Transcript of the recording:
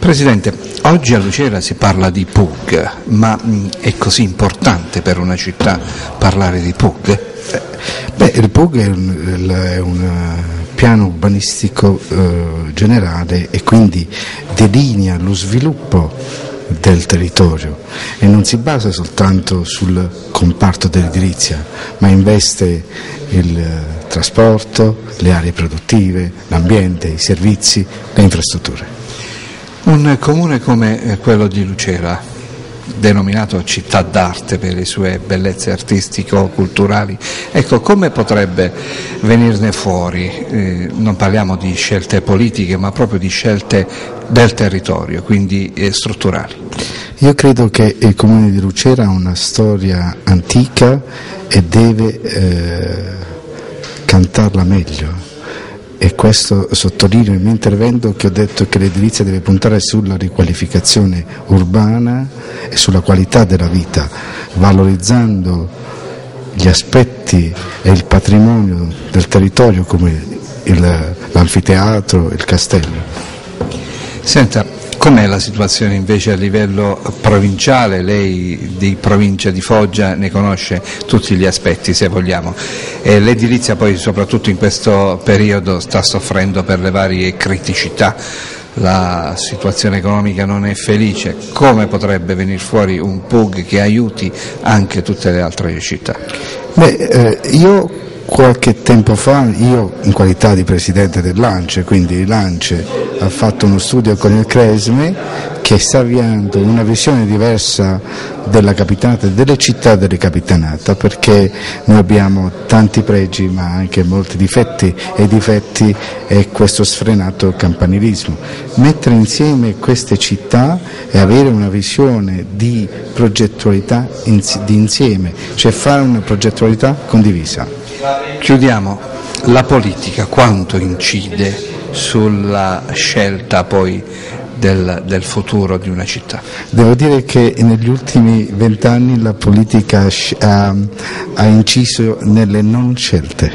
Presidente, oggi a Lucera si parla di PUG, ma è così importante per una città parlare di PUG? Il PUG è un piano urbanistico generale e quindi delinea lo sviluppo del territorio e non si basa soltanto sul comparto dell'edilizia, ma investe il trasporto, le aree produttive, l'ambiente, i servizi, le infrastrutture. Un comune come quello di Lucera, denominato città d'arte per le sue bellezze artistico-culturali, ecco, come potrebbe venirne fuori? Non parliamo di scelte politiche, ma proprio di scelte del territorio, quindi strutturali. Io credo che il comune di Lucera ha una storia antica e deve cantarla meglio. E questo sottolineo il mio intervento, che ho detto che l'edilizia deve puntare sulla riqualificazione urbana e sulla qualità della vita, valorizzando gli aspetti e il patrimonio del territorio come l'anfiteatro, il castello. Senta, com'è la situazione invece a livello provinciale? Lei di provincia di Foggia ne conosce tutti gli aspetti, se vogliamo. L'edilizia poi soprattutto in questo periodo sta soffrendo per le varie criticità, la situazione economica non è felice. Come potrebbe venire fuori un PUG che aiuti anche tutte le altre città? Io qualche tempo fa, in qualità di presidente dell'ANCE, quindi l'ANCE ha fatto uno studio con il CRESME che sta avviando una visione diversa della capitanata e delle città delle capitanate, perché noi abbiamo tanti pregi ma anche molti difetti, e i difetti è questo sfrenato campanilismo. Mettere insieme queste città e avere una visione di progettualità di insieme, cioè fare una progettualità condivisa. Chiudiamo, la politica quanto incide sulla scelta poi del futuro di una città? Devo dire che negli ultimi 20 anni la politica ha inciso nelle non scelte.